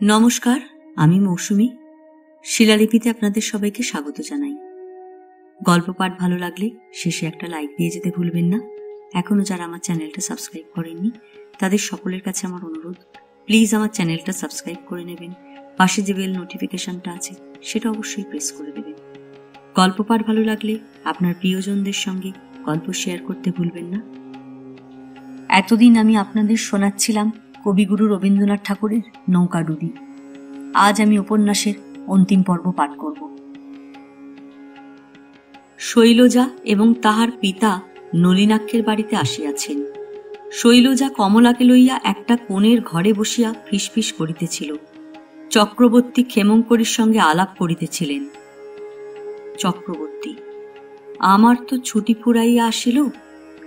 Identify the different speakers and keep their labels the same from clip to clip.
Speaker 1: নমস্কার, আমি মৌসুমী। শিলালিপিতে আপনাদের সবাইকে স্বাগত জানাই। গল্প পাঠ ভালো লাগলে শেষে একটা লাইক দিয়ে যেতে ভুলবেন না। এখনো যারা আমার চ্যানেলটা সাবস্ক্রাইব করেননি তাদের সকলের কাছে আমার অনুরোধ, প্লিজ আমার চ্যানেলটা সাবস্ক্রাইব করে নেবেন। পাশে যে বেল নোটিফিকেশনটা আছে সেটা অবশ্যই প্রেস করে দেবেন। গল্প পাঠ ভালো লাগলে আপনার প্রিয়জনদের সঙ্গে গল্প শেয়ার করতে ভুলবেন না। এতদিন আমি আপনাদের শোনাচ্ছিলাম কবিগুরু রবীন্দ্রনাথ ঠাকুরের নৌকাডুবি। আজ আমি উপন্যাসের অন্তিম পর্ব পাঠ করব। শৈলজা এবং তাহার পিতা নলিনাক্ষের বাড়িতে আসিয়াছেন। শৈলজা কমলাকে লইয়া একটা কোণের ঘরে বসিয়া ফিসফিস করিতেছিল। চক্রবর্তী ক্ষেমঙ্করীর সঙ্গে আলাপ করিতেছিলেন। চক্রবর্তী: আমার তো ছুটি ফুরাইয়া আসিল,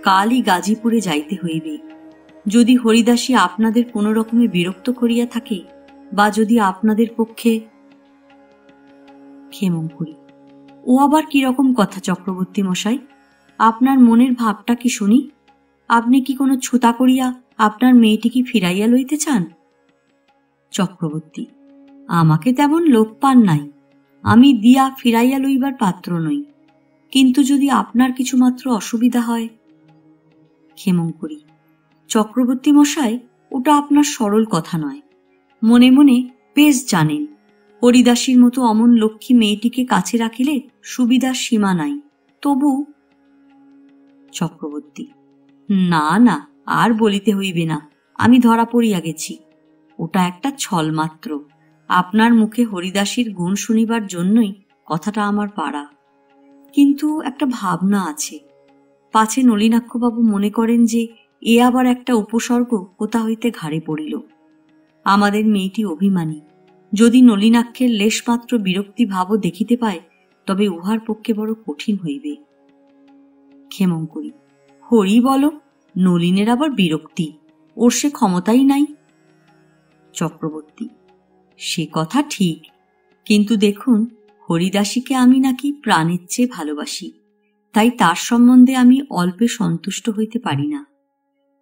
Speaker 1: কালই গাজীপুরে যাইতে হইবে। যদি হরিদাসী আপনাদের কোনো রকমে বিরক্ত করিয়া থাকে, বা যদি আপনাদের পক্ষে। ক্ষেমঙ্করী: ও আবার কিরকম কথা চক্রবর্তী মশাই? আপনার মনের ভাবটা কি শুনি। আপনি কি কোনো ছুতা করিয়া আপনার মেয়েটিকে ফিরাইয়া লইতে চান? চক্রবর্তী: আমাকে তেমন লোক পান নাই, আমি দিয়া ফিরাইয়া লইবার পাত্র নই। কিন্তু যদি আপনার কিছু মাত্র অসুবিধা হয়। ক্ষেমঙ্করী: চক্রবর্তী মশাই, ওটা আপনার সরল কথা নয়। মনে মনে বেশ জানেন হরিদাসীর মতো অমন লক্ষ্মী মেয়েটিকে কাছে রাখিলে সুবিধার সীমা নাই, তবু। চক্রবর্তী: না না, আর বলিতে হইবে না, আমি ধরা পড়িয়া গেছি। ওটা একটা ছল মাত্র। আপনার মুখে হরিদাসীর গুণ শুনিবার জন্যই কথাটা আমার পাড়া। কিন্তু একটা ভাবনা আছে, পাছে নলিনাক্ষবাবু মনে করেন যে এ আবার একটা উপসর্গ কোথা হইতে ঘাড়ে পড়িল। আমাদের মেয়েটি অভিমানী, যদি নলিনাক্ষের লেশমাত্র বিরক্তি ভাবও দেখিতে পায়, তবে উহার পক্ষে বড় কঠিন হইবে। ক্ষেমঙ্করী: হরি বলো, নলিনের আবার বিরক্তি? ওর সে ক্ষমতাই নাই। চক্রবর্তী: সে কথা ঠিক, কিন্তু দেখুন, হরিদাসীকে আমি নাকি প্রাণের চেয়ে ভালোবাসি, তাই তার সম্বন্ধে আমি অল্পে সন্তুষ্ট হইতে পারি না।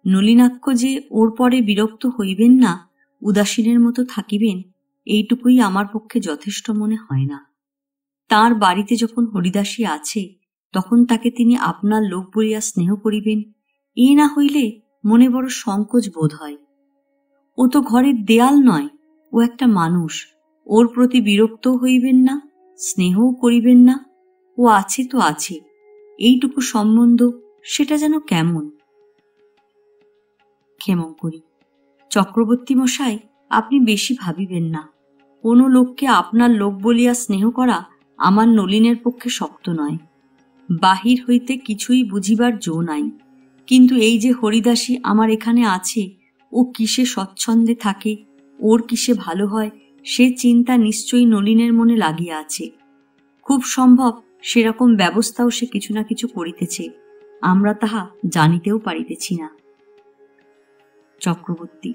Speaker 1: নলিনাক্ষ যে ওর পরে বিরক্ত হইবেন না, উদাসীনের মতো থাকিবেন, এইটুকুই আমার পক্ষে যথেষ্ট মনে হয় না। তাঁর বাড়িতে যখন হরিদাসী আছে, তখন তাকে তিনি আপনার লোক বলিয়া স্নেহ করিবেন, এ না হইলে মনে বড় সংকোচ বোধ হয়। ও তো ঘরের দেয়াল নয়, ও একটা মানুষ। ওর প্রতি বিরক্তও হইবেন না, স্নেহও করিবেন না। ও আছে তো আছে, এইটুকু সম্বন্ধ, সেটা যেন কেমন। ক্ষেমঙ্করী: চক্রবর্তী মশাই, আপনি বেশি ভাবিবেন না। কোনো লোককে আপনার লোক বলিয়া স্নেহ করা আমার নলিনের পক্ষে শক্ত নয়। বাহির হইতে কিছুই বুঝিবার জো নাই। কিন্তু এই যে হরিদাসী আমার এখানে আছে, ও কিসে স্বচ্ছন্দে থাকে, ওর কিসে ভালো হয়, সে চিন্তা নিশ্চয়ই নলিনের মনে লাগিয়া আছে। খুব সম্ভব সেরকম ব্যবস্থাও সে কিছু না কিছু করিতেছে, আমরা তাহা জানিতেও পারিতেছি না। চক্রবর্তী: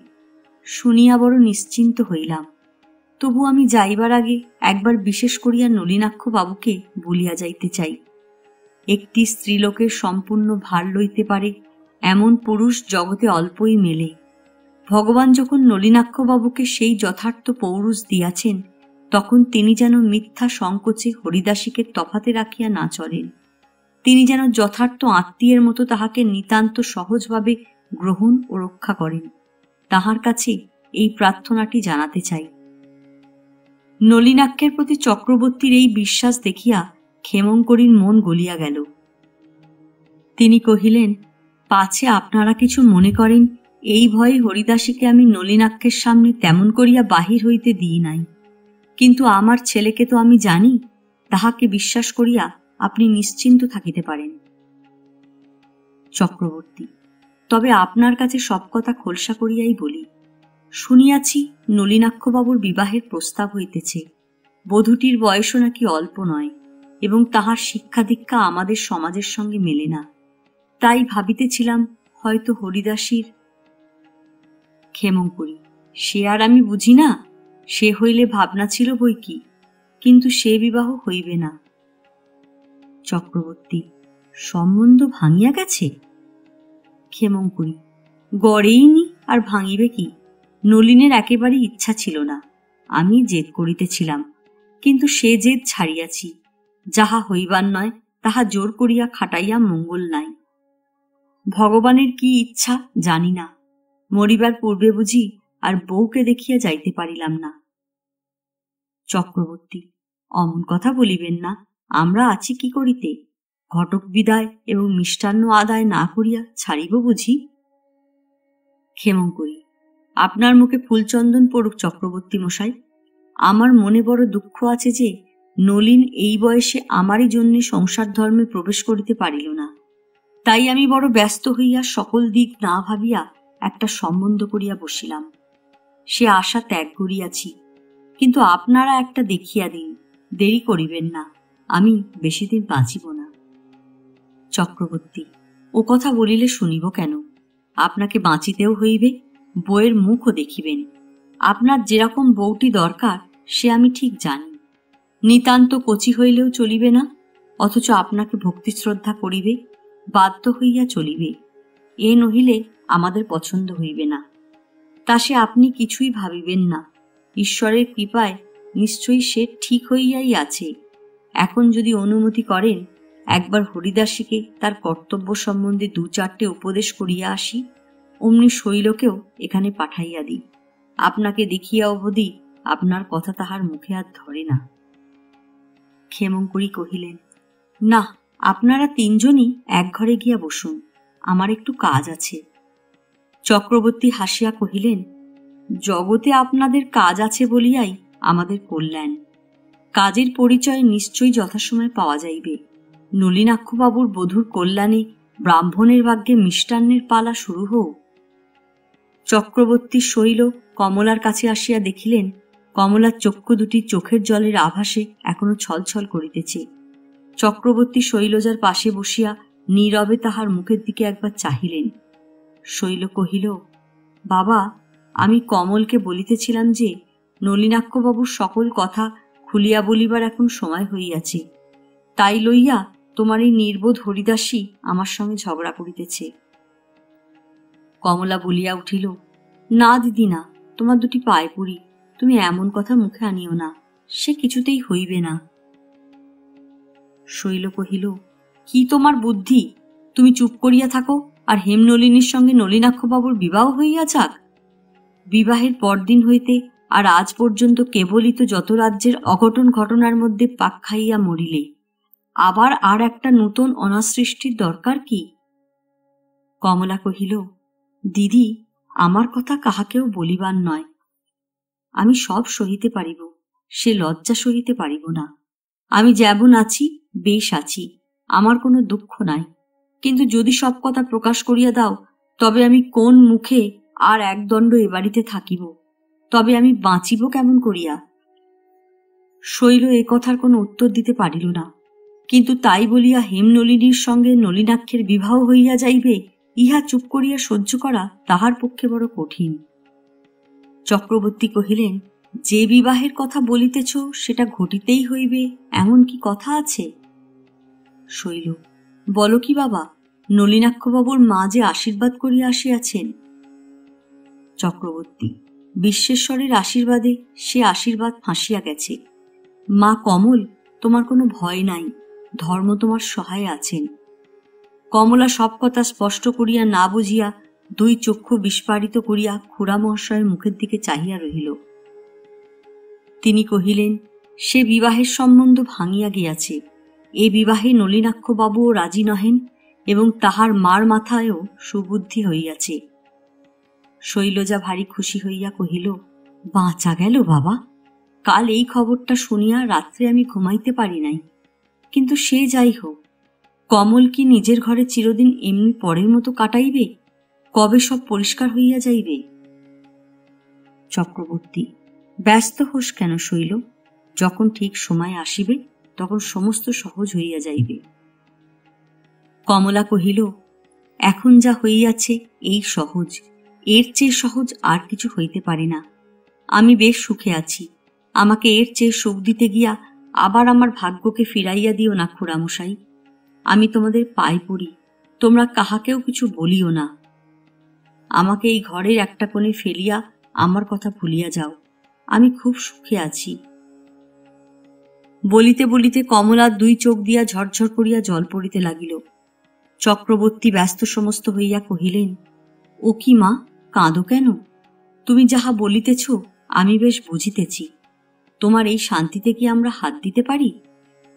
Speaker 1: শুনিয়া বড় নিশ্চিন্ত হইলাম। তবু আমি যাইবার আগে একবার বিশেষ করিয়া নলিনাক্ষ বাবুকে বলিয়া যাইতে চাই। একটি স্ত্রীলোকের সম্পূর্ণ ভার লইতে পারে এমন পুরুষ জগতে অল্পই মেলে। ভগবান যখন নলিনাক্ষ বাবুকে সেই যথার্থ পৌরুষ দিয়াছেন, তখন তিনি যেন মিথ্যা সংকোচে হরিদাসীকে তফাতে রাখিয়া না চলেন। তিনি যেন যথার্থ আত্মীয়ের মতো তাহাকে নিতান্ত সহজভাবে গ্রহণ ও রক্ষা করেন। তাহার কাছে এই প্রার্থনাটি জানাতে চাই। নলিনাক্ষের প্রতি চক্রবর্তীর এই বিশ্বাস দেখিয়া ক্ষেমঙ্করীর মন গলিয়া গেল। তিনি কহিলেন, পাছে আপনারা কিছু মনে করেন, এই ভয়ে হরিদাসীকে আমি নলিনাক্ষের সামনে তেমন করিয়া বাহির হইতে দিই নাই। কিন্তু আমার ছেলেকে তো আমি জানি, তাহাকে বিশ্বাস করিয়া আপনি নিশ্চিন্ত থাকিতে পারেন। চক্রবর্তী: তবে আপনার কাছে সব কথা খোলসা করিয়াই বলি। শুনিয়াছি নলিনাক্ষবাবুর বিবাহের প্রস্তাব হইতেছে। বধূটির বয়সও নাকি অল্প নয়, এবং তাহার শিক্ষা দীক্ষা আমাদের সমাজের সঙ্গে মেলে না। তাই ভাবিতেছিলাম হয়তো হরিদাসীর। ক্ষেমঙ্করী: সে আর আমি বুঝি না, সে হইলে ভাবনা ছিল বই কি, কিন্তু সে বিবাহ হইবে না। চক্রবর্তী: সম্বন্ধ ভাঙিয়া গেছে? ক্ষেমঙ্করী: গড়েইনি, আর ভাঙিবে কি? নলিনের একেবারে ইচ্ছা ছিল না। আমি জেদ করিতেছিলাম, কিন্তু সে জেদ ছাড়িয়াছি। যাহা হইবার নয় তাহা জোর করিয়া খাটাইয়া মঙ্গল নাই। ভগবানের কি ইচ্ছা জানি না, মরিবার পূর্বে বুঝি আর বউকে দেখিয়া যাইতে পারিলাম না। চক্রবর্তী, অমন কথা বলিবেন না, আমরা আছি কি করিতে? ঘটক বিদায় এবং মিষ্টান্ন আদায় না করিয়া ছাড়িব বুঝি? ক্ষেমঙ্করী, আপনার মুখে ফুলচন্দন পড়ুক চক্রবর্তী মশাই। আমার মনে বড় দুঃখ আছে যে নলিন এই বয়সে আমারই জন্য সংসার ধর্মে প্রবেশ করিতে পারিল না। তাই আমি বড় ব্যস্ত হইয়া সকল দিক না ভাবিয়া একটা সম্বন্ধ করিয়া বসিলাম। সে আশা ত্যাগ করিয়াছি, কিন্তু আপনারা একটা দেখিয়া দিন, দেরি করিবেন না, আমি বেশি দিন বাঁচিব না। চক্রবর্তী, ও কথা বলিলে শুনিব কেন? আপনাকে বাঁচিতেও হইবে, বউয়ের মুখও দেখিবেন। আপনার যেরকম বউটি দরকার সে আমি ঠিক জানি। নিতান্ত কচি হইলেও চলিবে না, অথচ আপনাকে ভক্তি শ্রদ্ধা করিবে, বাধ্য হইয়া চলিবে। এ নহিলে আমাদের পছন্দ হইবে না। তা সে আপনি কিছুই ভাবিবেন না, ঈশ্বরের কৃপায় নিশ্চয়ই সে ঠিক হইয়াই আছে। এখন যদি অনুমতি করেন, একবার হরিদাসীকে তার কর্তব্য সম্বন্ধে 2-4টে উপদেশ করিয়া আসি, অমনি শৈলকেও এখানে পাঠাইয়া দিই। আপনাকে দেখিয়া অবধি আপনার কথা তাহার মুখে আর ধরে না। ক্ষেমঙ্করী কহিলেন, না, আপনারা 3জনই এক ঘরে গিয়া বসুন, আমার একটু কাজ আছে। চক্রবর্তী হাসিয়া কহিলেন, জগতে আপনাদের কাজ আছে বলিয়াই আমাদের কল্যাণ। কাজের পরিচয় নিশ্চয়ই যথাসময়ে পাওয়া যাইবে। নলিনাক্ষবাবুর বধূর কল্যাণে ব্রাহ্মণের ভাগ্যে মিষ্টান্নের পালা শুরু হোক। চক্রবর্তী শৈল কমলার কাছে আসিয়া দেখিলেন কমলার চক্ষু দুটি চোখের জলের আভাসে এখনো ছলছল করিতেছে। চক্রবর্তী শৈলজার পাশে বসিয়া নীরবে তাহার মুখের দিকে একবার চাহিলেন। শৈল কহিল, বাবা, আমি কমলকে বলিতেছিলাম যে নলিনাক্ষবাবুর সকল কথা খুলিয়া বলিবার এখন সময় হইয়াছে, তাই লইয়া তোমার এই নির্বোধ হরিদাসী আমার সঙ্গে ঝগড়া করিতেছে। কমলা বলিয়া উঠিল, না দিদি না, তোমার দুটি পায়ে পড়ি, তুমি এমন কথা মুখে আনিও না, সে কিছুতেই হইবে না। শৈল কহিল, কি তোমার বুদ্ধি? তুমি চুপ করিয়া থাকো আর হেমনলিনীর সঙ্গে নলিনাক্ষবাবুর বিবাহ হইয়া যাক। বিবাহের পরদিন হইতে আর আজ পর্যন্ত কেবলই তো যত রাজ্যের অঘটন ঘটনার মধ্যে পাক খাইয়া মরিলে, আবার আর একটা নূতন অনাসৃষ্টির দরকার কি? কমলা কহিল, দিদি, আমার কথা কাহাকেও বলিবার নয়। আমি সব সহিতে পারিব, সে লজ্জা সহিতে পারিব না। আমি যেমন আছি বেশ আছি, আমার কোনো দুঃখ নাই, কিন্তু যদি সব কথা প্রকাশ করিয়া দাও, তবে আমি কোন মুখে আর একদণ্ড এ বাড়িতে থাকিব? তবে আমি বাঁচিব কেমন করিয়া? শৈল এ কথার কোনো উত্তর দিতে পারিল না, কিন্তু তাই বলিয়া হেমনলিনীর সঙ্গে নলিনাক্ষের বিবাহ হইয়া যাইবে, ইহা চুপ করিয়া সহ্য করা তাহার পক্ষে বড় কঠিন। চক্রবর্তী কহিলেন, যে বিবাহের কথা বলিতেছ সেটা ঘটিতেই হইবে এমন কি কথা আছে? শৈল, বলো কি বাবা, নলিনাক্ষবাবুর মা যে আশীর্বাদ করিয়া আসিয়াছেন। চক্রবর্তী, বিশ্বেশ্বরের আশীর্বাদে সে আশীর্বাদ ফাঁসিয়া গেছে। মা কমল, তোমার কোনো ভয় নাই, ধর্ম তোমার সহায় আছেন। কমলা সব কথা স্পষ্ট করিয়া না বুঝিয়া 2 চক্ষু বিস্ফারিত করিয়া খুড়া মহাশয়ের মুখের দিকে চাহিয়া রহিল। তিনি কহিলেন, সে বিবাহের সম্বন্ধ ভাঙিয়া গিয়াছে। এ বিবাহে নলিনাক্ষবাবুও রাজি নহেন এবং তাহার মার মাথায়ও সুবুদ্ধি হইয়াছে। শৈলজা ভারী খুশি হইয়া কহিল, বাঁচা গেল বাবা, কাল এই খবরটা শুনিয়া রাত্রে আমি ঘুমাইতে পারি নাই। কিন্তু সে যাই হোক, কমল কি নিজের ঘরে চিরদিন এমনি পরের মতো কাটাইবে? কবে সব পরিষ্কার হইয়া যাইবে? চক্রবর্তী, ব্যস্ত হোস কেন শৈল? যখন ঠিক সময় আসিবে তখন সমস্ত সহজ হইয়া যাইবে। কমলা কহিল, এখন যা হইয়াছে এই সহজ, এর চেয়ে সহজ আর কিছু হইতে পারে না। আমি বেশ সুখে আছি, আমাকে এর চেয়ে সুখ দিতে গিয়া আবার আমার ভাগ্যকে ফিরাইয়া দিও না খুড়ামশাই। আমি তোমাদের পায়ে পড়ি, তোমরা কাহাকেও কিছু বলিও না। আমাকে এই ঘরের একটা কোণে ফেলিয়া আমার কথা ভুলিয়া যাও। আমি খুব সুখে আছি। বলিতে বলিতে কমলার দুই চোখ দিয়া ঝরঝর করিয়া জল পড়িতে লাগিল। চক্রবর্তী ব্যস্ত সমস্ত হইয়া কহিলেন, ও কি মা, কাঁদো কেন? তুমি যাহা বলিতেছ আমি বেশ বুঝিতেছি। তোমার এই শান্তিতে কি আমরা হাত দিতে পারি?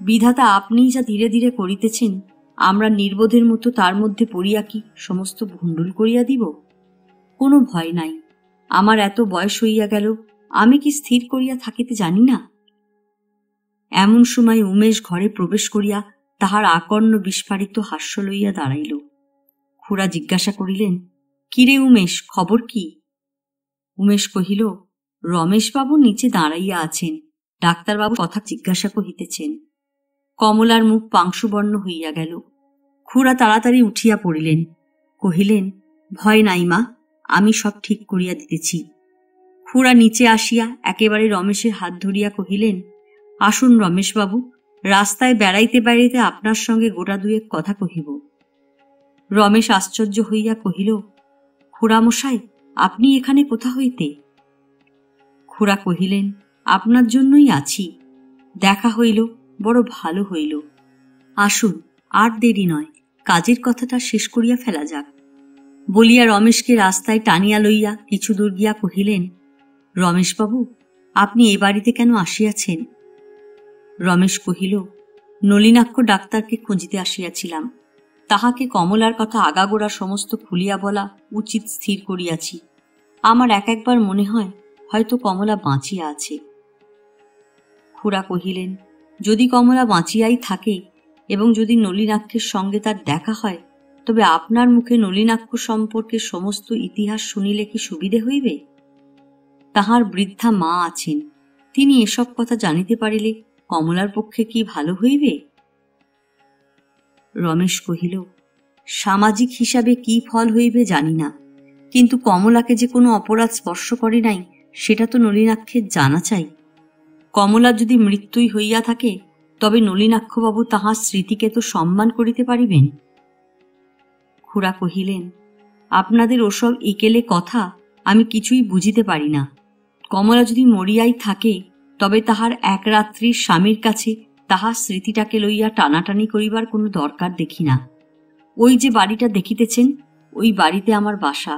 Speaker 1: বিধাতা আপনিই যা ধীরে ধীরে করিতেছেন, আমরা নির্বোধের মতো তার মধ্যে পড়িয়া কি সমস্ত ভণ্ডুল করিয়া দিব? কোনো ভয় নাই। আমার এত বয়স হইয়া গেল, আমি কি স্থির করিয়া থাকিতে জানি না? এমন সময় উমেশ ঘরে প্রবেশ করিয়া তাহার আকর্ণ বিস্ফারিত হাস্য লইয়া দাঁড়াইল। খুড়া জিজ্ঞাসা করিলেন, কিরে উমেশ, খবর কি? উমেশ কহিল, রমেশবাবু নিচে দাঁড়াইয়া আছেন, ডাক্তারবাবু কথা জিজ্ঞাসা কহিতেছেন। কমলার মুখ পাংশুবর্ণ হইয়া গেল। খুড়া তাড়াতাড়ি উঠিয়া পড়িলেন, কহিলেন, ভয় নাই মা, আমি সব ঠিক করিয়া দিতেছি। খুড়া নিচে আসিয়া একেবারে রমেশের হাত ধরিয়া কহিলেন, আসুন রমেশবাবু, রাস্তায় বেড়াইতে বেড়াইতে আপনার সঙ্গে গোটা দুয়েক কথা কহিব। রমেশ আশ্চর্য হইয়া কহিল, খুড়ামশাই, আপনি এখানে কোথা হইতে? খুড়া কহিলেন, আপনার জন্যই আছি। দেখা হইল, বড় ভালো হইল। আসুন, আর দেরি নয়, কাজের কথাটা শেষ করিয়া ফেলা যাক। বলিয়া রমেশকে রাস্তায় টানিয়া লইয়া কিছু দূর গিয়া কহিলেন, রমেশবাবু, আপনি এ বাড়িতে কেন আসিয়াছেন? রমেশ কহিল, নলিনাক্ষ ডাক্তারকে খুঁজিতে আসিয়াছিলাম। তাহাকে কমলার কথা আগাগোড়া সমস্ত খুলিয়া বলা উচিত স্থির করিয়াছি। আমার একবার মনে হয় হয়তো কমলা বাঁচিয়া আছে। খুড়া কহিলেন, যদি কমলা বাঁচিয়াই থাকে এবং যদি নলিনাক্ষের সঙ্গে তার দেখা হয়, তবে আপনার মুখে নলিনাক্ষ সম্পর্কে সমস্ত ইতিহাস শুনিলে কি সুবিধে হইবে? তাহার বৃদ্ধা মা আছেন, তিনি এসব কথা জানিতে পারিলে কমলার পক্ষে কি ভালো হইবে? রমেশ কহিল, সামাজিক হিসাবে কি ফল হইবে জানি না, কিন্তু কমলাকে যে কোনো অপরাধ স্পর্শ করে নাই সেটা তো নলিনাক্ষের জানা চাই। কমলার যদি মৃত্যুই হইয়া থাকে, তবে নলিনাক্ষবাবু তাহার স্মৃতিকে তো সম্মান করিতে পারিবেন। খুড়া কহিলেন, আপনাদের ওসব একেলে কথা আমি কিছুই বুঝিতে পারি না। কমলা যদি মরিয়াই থাকে, তবে তাহার এক রাত্রির স্বামীর কাছে তাহার স্মৃতিটাকে লইয়া টানাটানি করিবার কোনো দরকার দেখি না। ওই যে বাড়িটা দেখিতেছেন, ওই বাড়িতে আমার বাসা।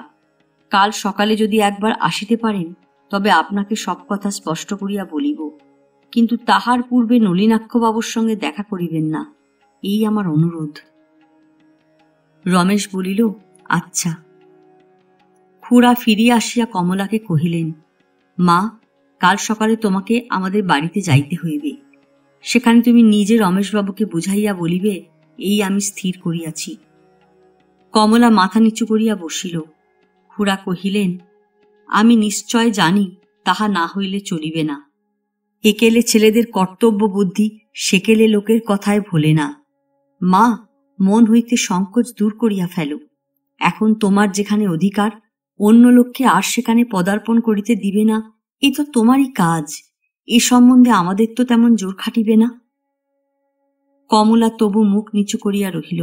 Speaker 1: কাল সকালে যদি একবার আসিতে পারেন, তবে আপনাকে সব কথা স্পষ্ট করিয়া বলিব, কিন্তু তাহার পূর্বে নলিনাক্ষবাবুর সঙ্গে দেখা করিবেন না, এই আমার অনুরোধ। রমেশ বলিল, আচ্ছা। খুড়া ফিরিয়া আসিয়া কমলাকে কহিলেন, মা, কাল সকালে তোমাকে আমাদের বাড়িতে যাইতে হইবে। সেখানে তুমি নিজে রমেশবাবুকে বুঝাইয়া বলিবে, এই আমি স্থির করিয়াছি। কমলা মাথা নিচু করিয়া বসিল। খুড়া কহিলেন, আমি নিশ্চয় জানি তাহা না হইলে চলিবে না। একেলে ছেলেদের কর্তব্য বুদ্ধি সেকেলে লোকের কথায় ভোলে না। মা, মন হইতে সংকোচ দূর করিয়া ফেল। এখন তোমার যেখানে অধিকার, অন্য লোককে আর সেখানে পদার্পণ করিতে দিবে না, এ তো তোমারই কাজ। এ সম্বন্ধে আমাদের তো তেমন জোর খাটিবে না। কমলা তবু মুখ নিচু করিয়া রহিল।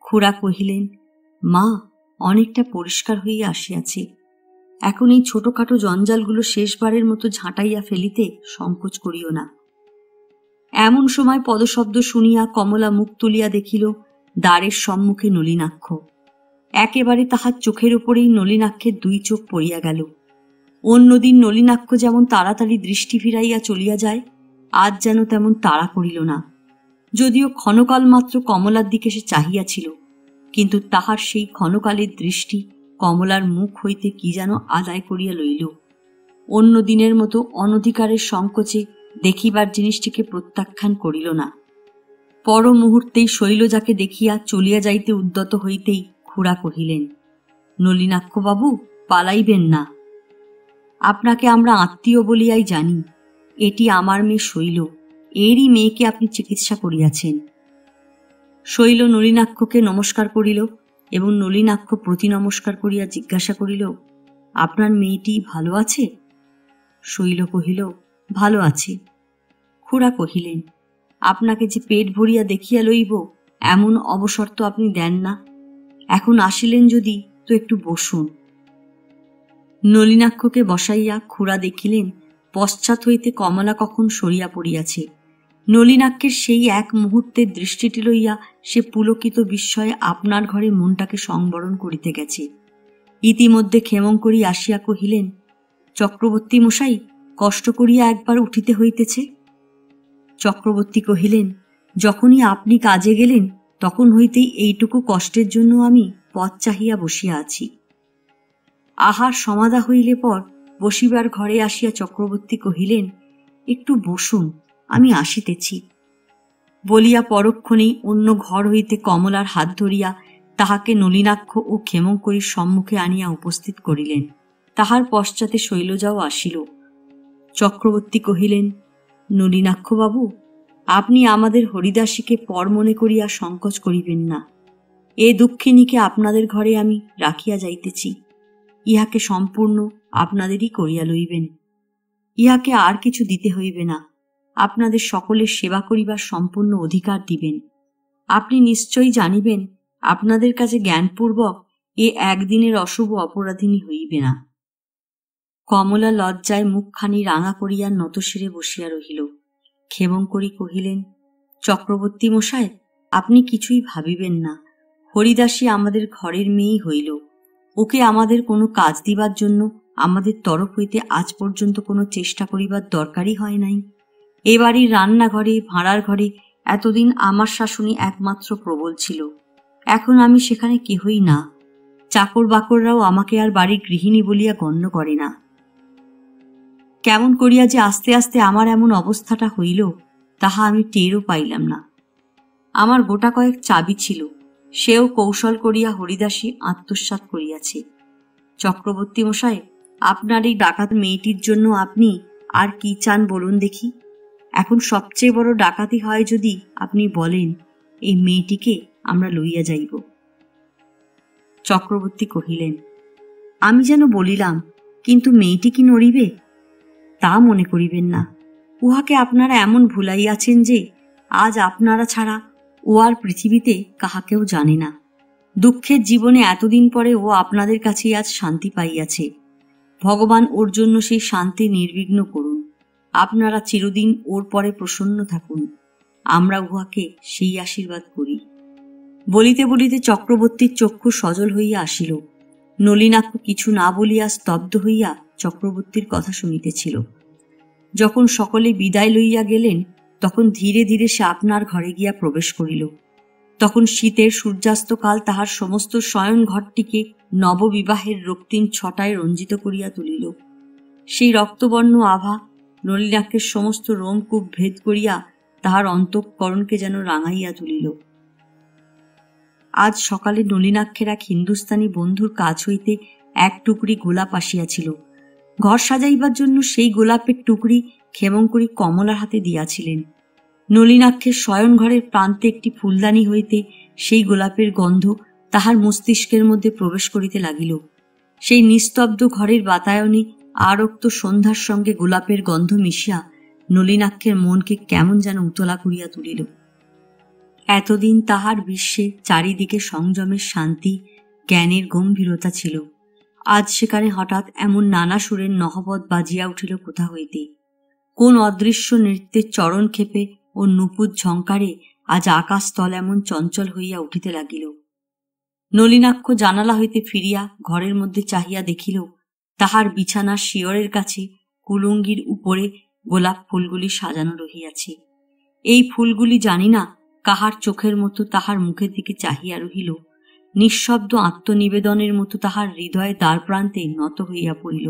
Speaker 1: খুড়া কহিলেন, মা, অনেকটা পরিষ্কার হইয়া আসিয়াছে। এখন এই ছোটখাটো জঞ্জালগুলো শেষবারের মতো ঝাঁটাইয়া ফেলিতে সংকোচ করিও না। এমন সময় পদশব্দ শুনিয়া কমলা মুখ তুলিয়া দেখিল দ্বারের সম্মুখে নলিনাক্ষ। একেবারে তাহার চোখের উপরেই নলিনাক্ষের দুই চোখ পড়িয়া গেল। অন্যদিন নলিনাক্ষ যেমন তাড়াতাড়ি দৃষ্টি ফিরাইয়া চলিয়া যায়, আজ যেন তেমন তাড়া করিল না। যদিও ক্ষণকাল মাত্র কমলার দিকে সে চাহিয়াছিল, কিন্তু তাহার সেই ক্ষণকালের দৃষ্টি কমলার মুখ হইতে কি যেন আদায় করিয়া লইল। অন্য দিনের মতো অনধিকারের সংকোচে দেখিবার জিনিসটিকে প্রত্যাখ্যান করিল না। পর মুহূর্তেই শৈলজাকে দেখিয়া চলিয়া যাইতে উদ্যত হইতেই খুড়া কহিলেন, নলিনাক্ষবাবু, পালাইবেন না। আপনাকে আমরা আত্মীয় বলিয়াই জানি। এটি আমার মেয়ে শৈল, এরই মেয়েকে আপনি চিকিৎসা করিয়াছেন। শৈল নলিনাক্ষকে নমস্কার করিল এবং নলিনাক্ষ প্রতি নমস্কার করিয়া জিজ্ঞাসা করিল, আপনার মেয়েটি ভালো আছে? শৈল কহিল, ভালো আছে। খুড়া কহিলেন, আপনাকে যে পেট ভরিয়া দেখিয়া লইব এমন অবসর তো আপনি দেন না। এখন আসিলেন যদি তো একটু বসুন। নলিনাক্ষকে বসাইয়া খুড়া দেখিলেন পশ্চাৎ হইতে কমলা কখন সরিয়া পড়িয়াছে। নলিনাক্ষের সেই এক মুহূর্তের দৃষ্টিটি লইয়া সে পুলকিত বিস্ময়ে আপনার ঘরে মনটাকে সংবরণ করিতে গেছে। ইতিমধ্যে ক্ষেমঙ্করী আসিয়া কহিলেন, চক্রবর্তী মশাই, কষ্ট করিয়া একবার উঠিতে হইতেছে। চক্রবর্তী কহিলেন, যখনই আপনি কাজে গেলেন তখন হইতেই এইটুকু কষ্টের জন্য আমি পথ চাহিয়া বসিয়া আছি। আহার সমাধা হইলে পর বসিবার ঘরে আসিয়া চক্রবর্তী কহিলেন, একটু বসুন, আমি আসিতেছি। বলিয়া পরক্ষণেই অন্য ঘর হইতে কমলার হাত ধরিয়া তাহাকে নলিনাক্ষ ও ক্ষেমঙ্করীর সম্মুখে আনিয়া উপস্থিত করিলেন। তাহার পশ্চাতে শৈলজাও আসিল। চক্রবর্তী কহিলেন, নলিনাক্ষবাবু, আপনি আমাদের হরিদাসীকে পর মনে করিয়া সংকোচ করিবেন না। এ দুঃখিনীকে আপনাদের ঘরে আমি রাখিয়া যাইতেছি। ইহাকে সম্পূর্ণ আপনাদেরই করিয়া লইবেন। ইহাকে আর কিছু দিতে হইবে না। আপনাদের সকলের সেবা করিবার সম্পূর্ণ অধিকার দিবেন। আপনি নিশ্চয়ই জানিবেন আপনাদের কাছে জ্ঞানপূর্বক এ একদিনের অশুভ অপরাধিনী হইবে না। কমলা লজ্জায় মুখখানি রাঙা করিয়া নতশিরে বসিয়া রহিল। ক্ষেমঙ্করী কহিলেন, চক্রবর্তী মশাই, আপনি কিছুই ভাবিবেন না। হরিদাসী আমাদের ঘরের মেয়েই হইল। ওকে আমাদের কোনো কাজ দিবার জন্য আমাদের তরফ হইতে আজ পর্যন্ত কোনো চেষ্টা করিবার দরকারই হয় নাই। এ বাড়ির রান্নাঘরে, ভাঁড়ার ঘরে এতদিন আমার শাশুড়ি একমাত্র প্রবল ছিল। এখন আমি সেখানে কেহই না। চাকর বাকররাও আমাকে আর বাড়ির গৃহিণী বলিয়া গণ্য করে না। কেমন করিয়া যে আস্তে আস্তে আমার এমন অবস্থাটা হইল তাহা আমি টেরও পাইলাম না। আমার গোটা কয়েক চাবি ছিল, সেও কৌশল করিয়া হরিদাসী আত্মসাৎ করিয়াছে। চক্রবর্তী মশাই, আপনার এই ডাকাত মেয়েটির জন্য আপনি আর কি চান বলুন দেখি? এখন সবচেয়ে বড় ডাকাতি হয় যদি আপনি বলেন এই মেয়েটিকে আমরা লইয়া যাইব। চক্রবর্তী কহিলেন, আমি যেন বলিলাম, কিন্তু মেয়েটি কি নড়িবে? তা মনে করিবেন না। উহাকে আপনারা এমন ভুলাইয়াছেন যে আজ আপনারা ছাড়া ও আর পৃথিবীতে কাহাকেও জানে না। দুঃখের জীবনে এতদিন পরে ও আপনাদের কাছেই আজ শান্তি পাইয়াছে। ভগবান ওর জন্য সেই শান্তি নির্বিঘ্ন করুন। আপনারা চিরদিন ওর পরে প্রসন্ন থাকুন। আমরা উহাকে সেই আশীর্বাদ করি। বলিতে বলিতে চক্রবর্তীর চক্ষু সজল হইয়া আসিল। নলিনাক্ষ কিছু না বলিয়া স্তব্ধ হইয়া চক্রবর্তীর কথা শুনিতেছিল। যখন সকলে বিদায় লইয়া গেলেন তখন ধীরে ধীরে সে আপনার ঘরে গিয়া প্রবেশ করিল। তখন শীতের সূর্যাস্তকাল তাহার সমস্ত শয়ন ঘরটিকে নববিবাহের রক্তিম ছটায় রঞ্জিত করিয়া তুলিল। সেই রক্তবর্ণ আভা নলিনাক্ষের সমস্ত রোমকূপ ভেদ করিয়া তাহার অন্তঃকরণকে যেন রাঙাইয়া তুলিল। আজ সকালে নলিনাক্ষের এক হিন্দুস্তানি বন্ধুর কাছ হইতে এক টুকরি গোলাপ আসিয়াছিল। ঘর সাজাইবার জন্য সেই গোলাপের টুকরি ক্ষেমঙ্করী কমলার হাতে দিয়াছিলেন। নলিনাক্ষের শয়ন ঘরের প্রান্তে একটি ফুলদানি হইতে সেই গোলাপের গন্ধ তাহার মস্তিষ্কের মধ্যে প্রবেশ করিতে লাগিল। সেই নিস্তব্ধ ঘরের বাতায়নে আরক্ত সন্ধ্যার সঙ্গে গোলাপের গন্ধ মিশিয়া নলিনাক্ষের মনকে কেমন যেন উতলা করিয়া তুলিল। এতদিন তাহার বিশ্বে চারিদিকে সংযমের শান্তি, জ্ঞানের গম্ভীরতা ছিল। আজ সেখানে হঠাৎ এমন নানা সুরের নহবত বাজিয়া উঠিল কোথা হইতে। কোন অদৃশ্য নৃত্যের চরণ ক্ষেপে ও নুপুর ঝঙ্কারে আজ আকাশতল এমন চঞ্চল হইয়া উঠিতে লাগিল। নলিনাক্ষ জানালা হইতে ফিরিয়া ঘরের মধ্যে চাহিয়া দেখিল তাহার বিছানার শিয়রের কাছে কুলুঙ্গির উপরে গোলাপ ফুলগুলি সাজানো রহিয়াছে। এই ফুলগুলি জানি না কাহার চোখের মতো তাহার মুখের দিকে চাহিয়া রহিল। নিঃশব্দ আত্মনিবেদনের মতো তাহার হৃদয়ে দ্বার প্রান্তে নত হইয়া পড়িল।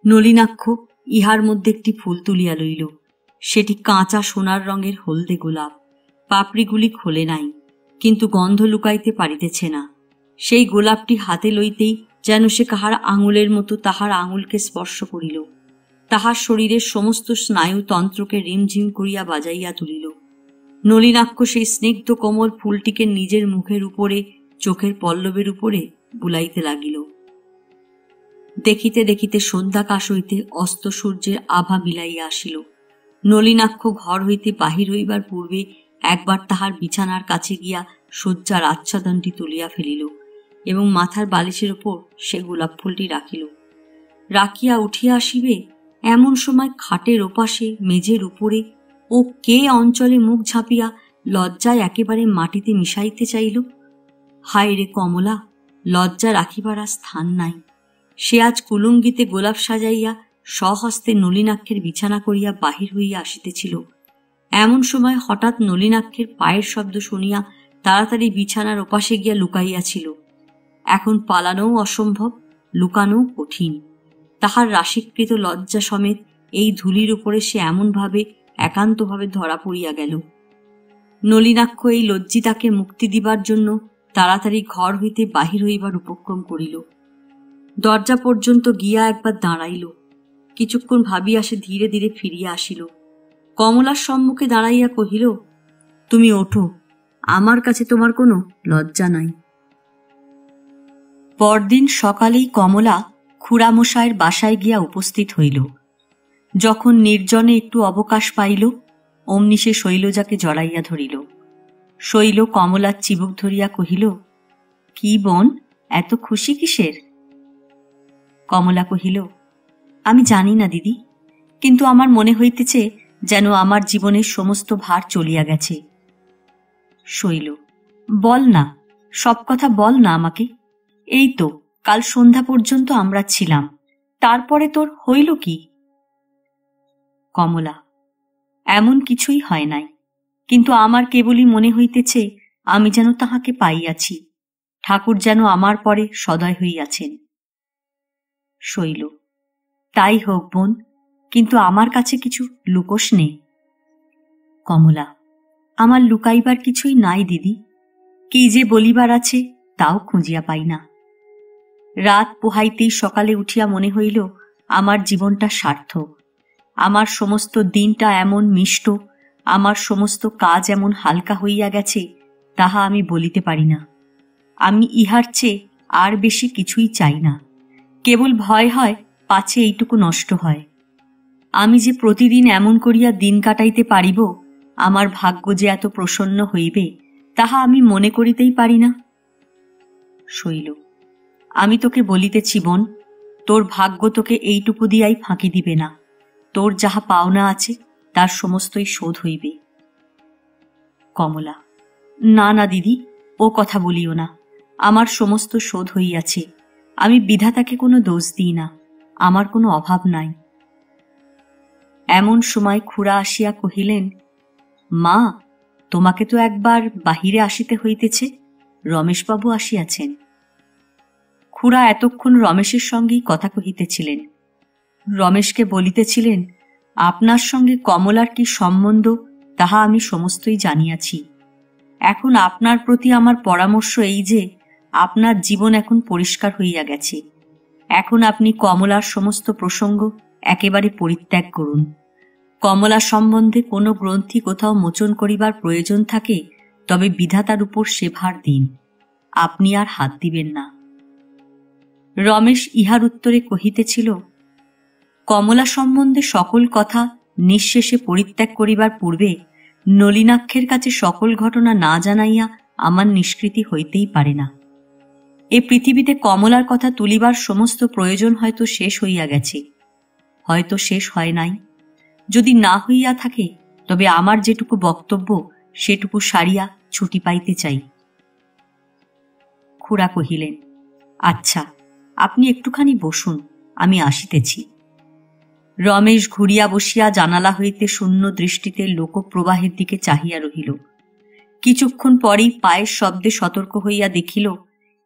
Speaker 1: নলিনাক্ষ ইহার মধ্যে একটি ফুল তুলিয়া লইল। সেটি কাঁচা সোনার রঙের হলদে গোলাপ। পাপড়িগুলি খোলে নাই, কিন্তু গন্ধ লুকাইতে পারিতেছে না। সেই গোলাপটি হাতে লইতেই যেন সে কাহার আঙুলের মতো তাহার আঙুলকে স্পর্শ করিল। তাহার শরীরের সমস্ত স্নায়ুতন্ত্রকে রিমঝিম করিয়া বাজাইয়া তুলিল। নলিনাক্ষ সেই স্নিগ্ধ কোমল ফুলটিকে নিজের মুখের উপরে, চোখের পল্লবের উপরে বুলাইতে লাগিল। দেখিতে দেখিতে সন্ধ্যাকাশ হইতে অস্ত সূর্যের আভা মিলাইয়া আসিল। নলিনাক্ষ ঘর হইতে বাহির হইবার পূর্বে একবার তাহার বিছানার কাছে গিয়া শয্যার আচ্ছাদনটি তুলিয়া ফেলিল এবং মাথার বালিশের ওপর সে গোলাপ ফুলটি রাখিল। রাখিয়া উঠিয়া আসিবে এমন সময় খাটের ওপাশে মেঝের উপরে ও কে অঞ্চলে মুখ ঝাঁপিয়া লজ্জায় একেবারে মাটিতে মিশাইতে চাইল। হায় রে কমলা, লজ্জা রাখিবার আর স্থান নাই। সে আজ কুলুঙ্গিতে গোলাপ সাজাইয়া স্বহস্তে নলিনাক্ষের বিছানা করিয়া বাহির হইয়া আসিতেছিল। এমন সময় হঠাৎ নলিনাক্ষের পায়ের শব্দ শুনিয়া তাড়াতাড়ি বিছানার ওপাশে গিয়া লুকাইয়াছিল। এখন পালানোও অসম্ভব, লুকানোও কঠিন। তাহার রাশিকৃত লজ্জা সমেত এই ধুলির উপরে সে এমনভাবে একান্তভাবে ধরা পড়িয়া গেল। নলিনাক্ষ এই লজ্জিতাকে মুক্তি দিবার জন্য তাড়াতাড়ি ঘর হইতে বাহির হইবার উপক্রম করিল। দরজা পর্যন্ত গিয়া একবার দাঁড়াইল। কিছুক্ষণ ভাবিয়া সে ধীরে ধীরে ফিরিয়া আসিল। কমলার সম্মুখে দাঁড়াইয়া কহিল, তুমি ওঠো, আমার কাছে তোমার কোনো লজ্জা নাই। পরদিন সকালেই কমলা খুড়ামশায়ের বাসায় গিয়া উপস্থিত হইল। যখন নির্জনে একটু অবকাশ পাইল, অমনি সে শৈলজাকে জড়াইয়া ধরিল। শৈল কমলার চিবুক ধরিয়া কহিল, কি বোন, এত খুশি কিসের? কমলা কহিল, আমি জানি না দিদি, কিন্তু আমার মনে হইতেছে যেন আমার জীবনের সমস্ত ভার চলিয়া গেছে। শৈল, বল না, সব কথা বল না আমাকে। এই তো কাল সন্ধ্যা পর্যন্ত আমরা ছিলাম, তারপরে তোর হইল কি? কমলা, এমন কিছুই হয় নাই, কিন্তু আমার কেবলই মনে হইতেছে আমি যেন তাহাকে পাইয়াছি। ঠাকুর যেন আমার পরে সদয় হইয়াছেন। শৈল, তাই হোক বোন, কিন্তু আমার কাছে কিছু লুকোস নে। কমলা, আমার লুকাইবার কিছুই নাই দিদি, কি যে বলিবার আছে তাও খুঁজিয়া পাই না। রাত পোহাইতেই সকালে উঠিয়া মনে হইল আমার জীবনটা সার্থক। আমার সমস্ত দিনটা এমন মিষ্ট, আমার সমস্ত কাজ এমন হালকা হইয়া গেছে, তাহা আমি বলিতে পারি না। আমি ইহার চেয়ে আর বেশি কিছুই চাই না। কেবল ভয় হয় পাছে এইটুকু নষ্ট হয়। আমি যে প্রতিদিন এমন করিয়া দিন কাটাইতে পারিব, আমার ভাগ্য যে এত প্রসন্ন হইবে, তাহা আমি মনে করিতেই পারি না। শৈল, আমি তোকে বলিতেছি বোন, তোর ভাগ্য তোকে এইটুকু দিয়াই ফাঁকি দিবে না। তোর যাহা পাওনা আছে তার সমস্তই শোধ হইবে। কমলা, না না দিদি, ও কথা বলিও না। আমার সমস্ত শোধ হইয়াছে। আমি বিধাতাকে কোনো দোষ দিই না, আমার কোনো অভাব নাই। এমন সময় খুড়া আসিয়া কহিলেন, মা, তোমাকে তো একবার বাহিরে আসিতে হইতেছে, রমেশবাবু আসিয়াছেন। খুড়া এতক্ষণ রমেশের সঙ্গেই কথা কহিতেছিলেন। রমেশকে বলিতেছিলেন, আপনার সঙ্গে কমলার কি সম্বন্ধ তাহা আমি সমস্তই জানিয়াছি। এখন আপনার প্রতি আমার পরামর্শ এই যে, আপনার জীবন এখন পরিষ্কার হইয়া গেছে। এখন আপনি কমলার সমস্ত প্রসঙ্গ একেবারে পরিত্যাগ করুন। কমলা সম্বন্ধে কোনো গ্রন্থি কোথাও মোচন করিবার প্রয়োজন থাকে, তবে বিধাতার উপর সে ভার দিন, আপনি আর হাত দিবেন না। রমেশ ইহার উত্তরে কহিতেছিল, কমলা সম্বন্ধে সকল কথা নিঃশেষে পরিত্যাগ করিবার পূর্বে নলিনাক্ষের কাছে সকল ঘটনা না জানাইয়া আমার নিষ্কৃতি হইতেই পারে না। এ পৃথিবীতে কমলার কথা তুলিবার সমস্ত প্রয়োজন হয়তো শেষ হইয়া গেছে, হয়তো শেষ হয় নাই। যদি না হইয়া থাকে, তবে আমার যেটুকু বক্তব্য সেটুকু সারিয়া ছুটি পাইতে চাই। খুড়া কহিলেন, আচ্ছা, আপনি একটুখানি বসুন, আমি আসিতেছি। রমেশ ঘুরিয়া বসিয়া জানালা হইতে শূন্য দৃষ্টিতে লোকপ্রবাহের দিকে চাহিয়া রহিল। কিছুক্ষণ পরেই পায়ের শব্দে সতর্ক হইয়া দেখিল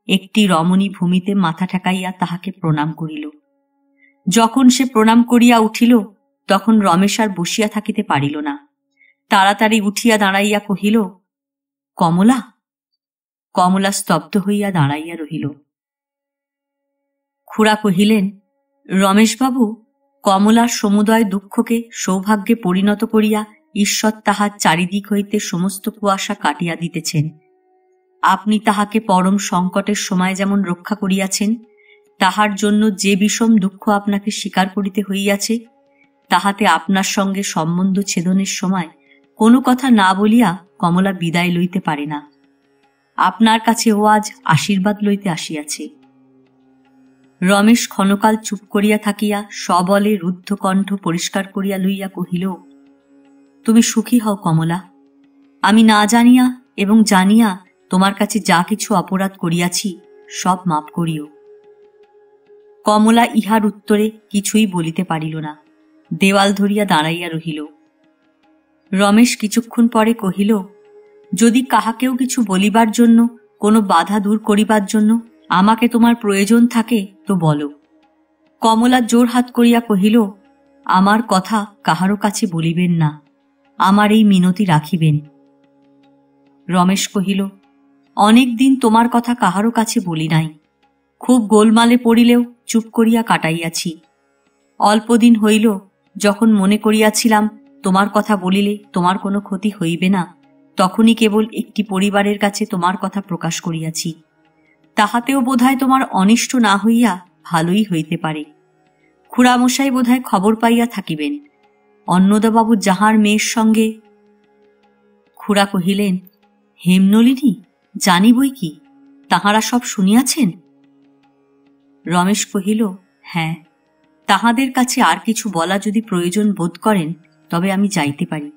Speaker 1: একটি রমণী ভূমিতে মাথা ঠেকাইয়া তাহাকে প্রণাম করিল। যখন সে প্রণাম করিয়া উঠিল, তখন রমেশ আর বসিয়া থাকিতে পারিল না। তাড়াতাড়ি উঠিয়া দাঁড়াইয়া কহিল, কমলা। কমলা স্তব্ধ হইয়া দাঁড়াইয়া রহিল। খুড়া কহিলেন, রমেশবাবু, কমলার সমুদয় দুঃখকে সৌভাগ্যে পরিণত করিয়া ঈশ্বর তাহার চারিদিক হইতে সমস্ত কুয়াশা কাটিয়া দিতেছেন। আপনি তাহাকে পরম সংকটের সময় যেমন রক্ষা করিয়াছেন, তাহার জন্য যে বিষম দুঃখ আপনাকে স্বীকার করিতে হইয়াছে, তাহাতে আপনার সঙ্গে সম্বন্ধ ছেদনের সময় কোনো কথা না বলিয়া কমলা বিদায় লইতে পারে না। আপনার কাছে ও আজ আশীর্বাদ লইতে আসিয়াছে। রমেশ ক্ষণকাল চুপ করিয়া থাকিয়া সবলে রুদ্ধ কণ্ঠ পরিষ্কার করিয়া লইয়া কহিল, তুমি সুখী হও কমলা। আমি না জানিয়া এবং জানিয়া তোমার কাছে যা কিছু অপরাধ করিয়াছি সব মাপ করিও। কমলা ইহার উত্তরে কিছুই বলিতে পারিল না, দেওয়াল ধরিয়া দাঁড়াইয়া রহিল। রমেশ কিছুক্ষণ পরে কহিল, যদি কাহাকেও কিছু বলিবার জন্য, কোনো বাধা দূর করিবার জন্য আমাকে তোমার প্রয়োজন থাকে তো বলো। কমলা জোর হাত করিয়া কহিল, আমার কথা কাহারও কাছে বলিবেন না, আমার এই মিনতি রাখিবেন। রমেশ কহিল, অনেক দিন তোমার কথা কাহারও কাছে বলি নাই, খুব গোলমালে পড়িলেও চুপ করিয়া কাটাইয়াছি। অল্পদিন হইল যখন মনে করিয়াছিলাম তোমার কথা বলিলে তোমার কোনো ক্ষতি হইবে না, তখনই কেবল একটি পরিবারের কাছে তোমার কথা প্রকাশ করিয়াছি। তাহাতেও বোধহয় তোমার অনিষ্ট না হইয়া ভালোই হইতে পারে। খুড়ামশাই বোধহয় খবর পাইয়া থাকিবেন, অন্নদাবাবু যাহার মেয়ের সঙ্গে। খুড়া কহিলেন, হেমনলিনী, জানি বই কি, তাহারা সব শুনিয়াছেন? রমেশ কহিল, হ্যাঁ, তাহাদের কাছে আর কিছু বলা যদি প্রয়োজন বোধ করেন তবে আমি যাইতে পারি,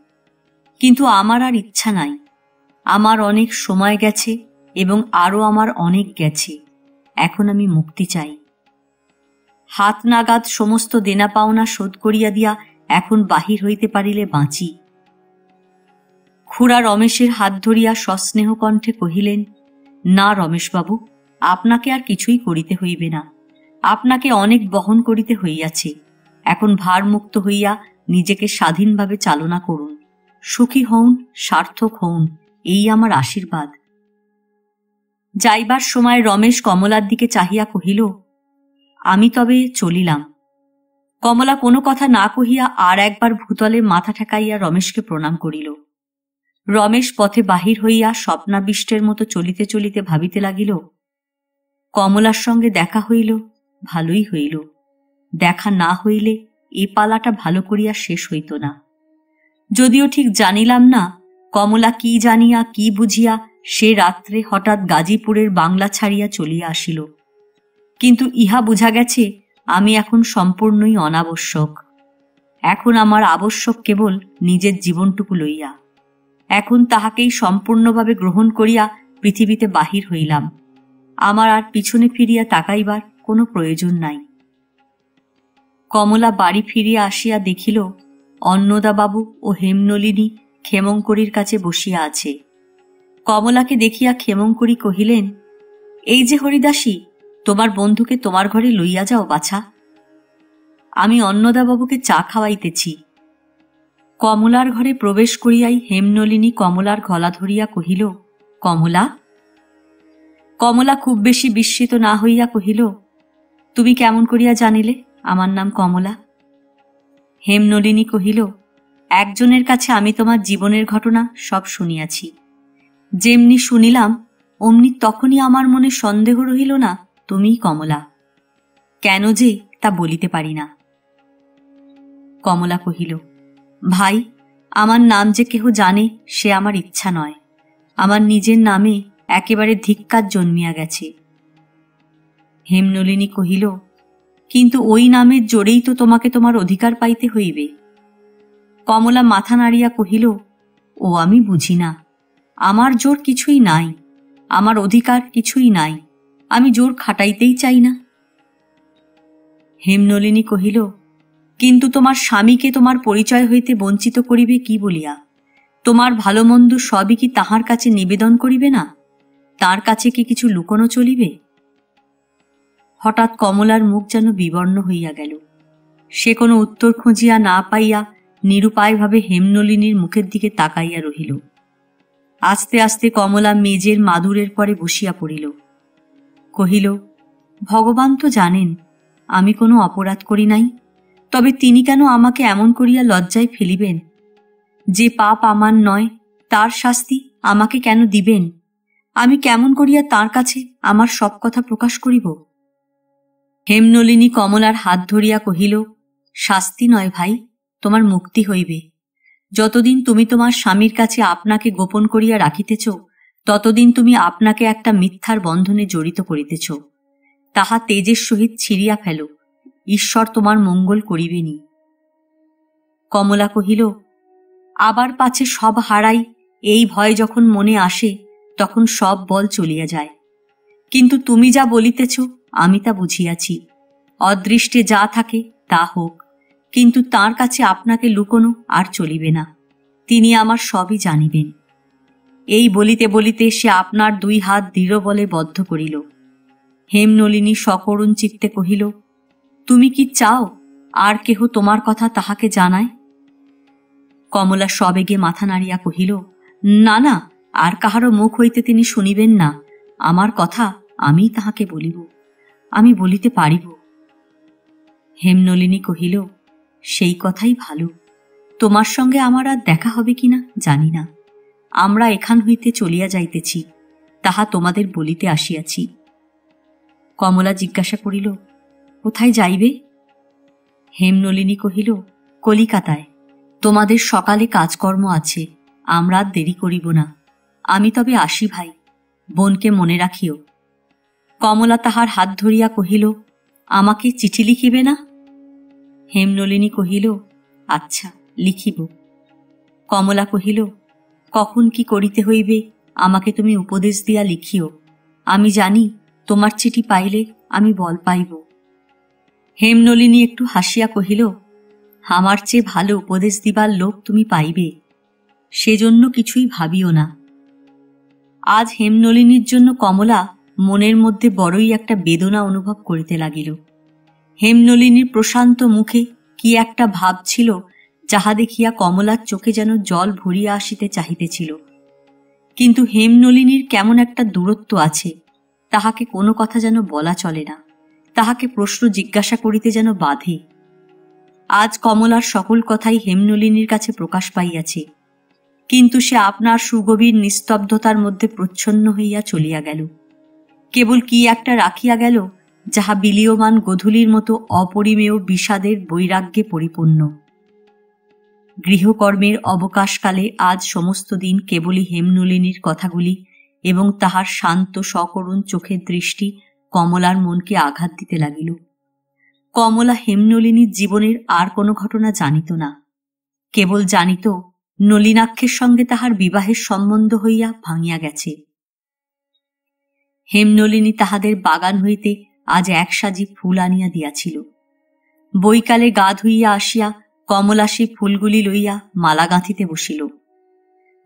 Speaker 1: কিন্তু আমার আর ইচ্ছা নাই। আমার অনেক সময় গেছে এবং আরও আমার অনেক গেছে, এখন আমি মুক্তি চাই। হাত নাগাদ সমস্ত দেনা পাওনা শোধ করিয়া দিয়া এখন বাহির হইতে পারিলে বাঁচি। খুড়া রমেশের হাত ধরিয়া সস্নেহ কণ্ঠে কহিলেন, না রমেশবাবু, আপনাকে আর কিছুই করিতে হইবে না, আপনাকে অনেক বহন করিতে হইয়াছে, এখন ভারমুক্ত হইয়া নিজেকে স্বাধীনভাবে চালনা করুন, সুখী হউন, সার্থক হউন, এই আমার আশীর্বাদ। যাইবার সময় রমেশ কমলার দিকে চাহিয়া কহিল, আমি তবে চলিলাম। কমলা কোনো কথা না কহিয়া আর একবার ভূতলে মাথা ঠেকাইয়া রমেশকে প্রণাম করিল। রমেশ পথে বাহির হইয়া স্বপ্নাবিষ্টের মতো চলিতে চলিতে ভাবিতে লাগিল, কমলার সঙ্গে দেখা হইল, ভালোই হইল, দেখা না হইলে এ পালাটা ভালো করিয়া শেষ হইত না। যদিও ঠিক জানিলাম না কমলা কি জানিয়া কি বুঝিয়া সে রাত্রে হঠাৎ গাজীপুরের বাংলা ছাড়িয়া চলিয়া আসিল, কিন্তু ইহা বুঝা গেছে আমি এখন সম্পূর্ণই অনাবশ্যক। এখন আমার আবশ্যক কেবল নিজের জীবনটুকু লইয়া। এখন তাহাকেই সম্পূর্ণভাবে গ্রহণ করিয়া পৃথিবীতে বাহির হইলাম, আমার আর পিছনে ফিরিয়া তাকাইবার কোনো প্রয়োজন নাই। কমলা বাড়ি ফিরিয়া আসিয়া দেখিল অন্নদাবাবু ও হেমনলিনী ক্ষেমঙ্করীর কাছে বসিয়া আছে। কমলাকে দেখিয়া ক্ষেমঙ্করী কহিলেন, এই যে হরিদাসী, তোমার বন্ধুকে তোমার ঘরে লইয়া যাও বাছা, আমি অন্নদাবাবুকে চা খাওয়াইতেছি। কমলার ঘরে প্রবেশ করিয়াই হেমনলিনী কমলার গলা ধরিয়া কহিল, কমলা। কমলা খুব বেশি বিস্মিত না হইয়া কহিল, তুমি কেমন করিয়া জানিলে আমার নাম কমলা? হেমনলিনী কহিল, একজনের কাছে আমি তোমার জীবনের ঘটনা সব শুনিয়াছি, যেমনি শুনিলাম অমনি তখনই আমার মনে সন্দেহ রহিল না তুমিই কমলা। কেন যে তা বলিতে পারি না। কমলা কহিল, ভাই, আমার নাম যে কেহ জানে সে আমার ইচ্ছা নয়, আমার নিজের নামে একেবারে ধিক্কার জন্মিয়া গেছে। হেমনলিনী কহিল, কিন্তু ওই নামের জোরেই তো তোমাকে তোমার অধিকার পাইতে হইবে। কমলা মাথা নাড়িয়া কহিল, ও আমি বুঝি না, আমার জোর কিছুই নাই, আমার অধিকার কিছুই নাই, আমি জোর খাটাইতেই চাই না। হেমনলিনী কহিল, কিন্তু তোমার স্বামীকে তোমার পরিচয় হইতে বঞ্চিত করিবে কি বলিয়া? তোমার ভালো মন্দ সবই কি তাহার কাছে নিবেদন করিবে না? তার কাছে কি কিছু লুকোনো চলিবে? হঠাৎ কমলার মুখ যেন বিবর্ণ হইয়া গেল। সে কোনো উত্তর খুঁজিয়া না পাইয়া নিরুপায়ভাবে হেমনলিনীর মুখের দিকে তাকাইয়া রহিল। আস্তে আস্তে কমলা মেজের মাদুরের পরে বসিয়া পড়িল। কহিল, ভগবান তো জানেন আমি কোনো অপরাধ করি নাই, তবে তিনি কেন আমাকে এমন করিয়া লজ্জায় ফেলিবেন? যে পাপ আমার নয় তার শাস্তি আমাকে কেন দিবেন? আমি কেমন করিয়া তার কাছে আমার সব কথা প্রকাশ করিব? হেমনলিনী কমলার হাত ধরিয়া কহিল, শাস্তি নয় ভাই, তোমার মুক্তি হইবে। যতদিন তুমি তোমার স্বামীর কাছে আপনাকে গোপন করিয়া রাখিতেছ, ততদিন তুমি আপনাকে একটা মিথ্যার বন্ধনে জড়িত করিতেছ। তাহা তেজের সহিত ছিঁড়িয়া ফেল, ঈশ্বর তোমার মঙ্গল করিবেনি। কমলা কহিল, আবার পাছে সব হারাই, এই ভয় যখন মনে আসে তখন সব বল চলিয়া যায়। কিন্তু তুমি যা বলিতেছ আমি তা বুঝিয়াছি, অদৃষ্টে যা থাকে তা হোক, কিন্তু তাঁর কাছে আপনাকে লুকোনো আর চলিবে না, তিনি আমার সবই জানিবেন। এই বলিতে বলিতে সে আপনার 2 হাত দৃঢ় বলে বদ্ধ করিল। হেমনলিনী সকরুণ চিত্তে কহিল, তুমি কি চাও আর কেহ তোমার কথা তাহাকে জানায়? কমলা সবেগে মাথা নাড়িয়া কহিল, না না, আর কাহারও মুখ হইতে তিনি শুনিবেন না, আমার কথা আমিই তাহাকে বলিব, আমি বলিতে পারিব। হেমনলিনী কহিল, সেই কথাই ভালো, তোমার সঙ্গে আমার আর দেখা হবে কিনা জানি না, আমরা এখান হইতে চলিয়া যাইতেছি, তাহা তোমাদের বলিতে আসিয়াছি। কমলা জিজ্ঞাসা করিল, কোথায় যাইবে? হেমনলিনী কহিল, কলিকাতায়, তোমাদের সকালে কাজকর্ম আছে, আমরা দেরি করিব না, আমি তবে আসি ভাই, বোনকে মনে রাখিও। কমলা তাহার হাত ধরিয়া কহিল, আমাকে চিঠি লিখিবে না? হেমনলিনী কহিল, আচ্ছা লিখিব। কমলা কহিল, কখন কি করিতে হইবে আমাকে তুমি উপদেশ দিয়া লিখিও, আমি জানি তোমার চিঠি পাইলে আমি বল পাইব। হেমনলিনী একটু হাসিয়া কহিল, আমার চেয়ে ভালো উপদেশ দিবার লোক তুমি পাইবে, সেজন্য কিছুই ভাবিও না। আজ হেমনলিনীর জন্য কমলা মনের মধ্যে বড়ই একটা বেদনা অনুভব করিতে লাগিল। হেমনলিনীর প্রশান্ত মুখে কি একটা ভাব ছিল, যাহা দেখিয়া কমলার চোখে যেন জল ভরিয়া আসিতে চাহিতেছিল। কিন্তু হেমনলিনীর কেমন একটা দূরত্ব আছে, তাহাকে কোনো কথা যেন বলা চলে না, তাহাকে প্রশ্ন জিজ্ঞাসা করিতে যেন বাধে। আজ কমলার সকল কথাই হেমনলিনীর কাছে প্রকাশ পাইয়াছে, কিন্তু সে আপনার সুগভীর নিস্তব্ধতার মধ্যে প্রচ্ছন্ন হইয়া চলিয়া গেল। কেবল কি একটা রাখিয়া গেল, যাহা বিলীয়মান গোধূলির মতো অপরিমেয় বিষাদের বৈরাগ্যে পরিপূর্ণ। গৃহকর্মের অবকাশকালে আজ সমস্ত দিন কেবলই হেমনলিনীর কথাগুলি এবং তাহার শান্ত সকরুণ চোখের দৃষ্টি কমলার মনকে আঘাত দিতে লাগিল। কমলা হেমনলিনীর জীবনের আর কোনো ঘটনা জানিত না, কেবল জানিত নলিনাক্ষের সঙ্গে তাহার বিবাহের সম্বন্ধ হইয়া ভাঙিয়া গেছে। হেমনলিনী তাহাদের বাগান হইতে আজ 1 সাজি ফুল আনিয়া দিয়াছিল। বৈকালে গা ধুইয়া আসিয়া কমলা সেই ফুলগুলি লইয়া মালা গাঁথিতে বসিল।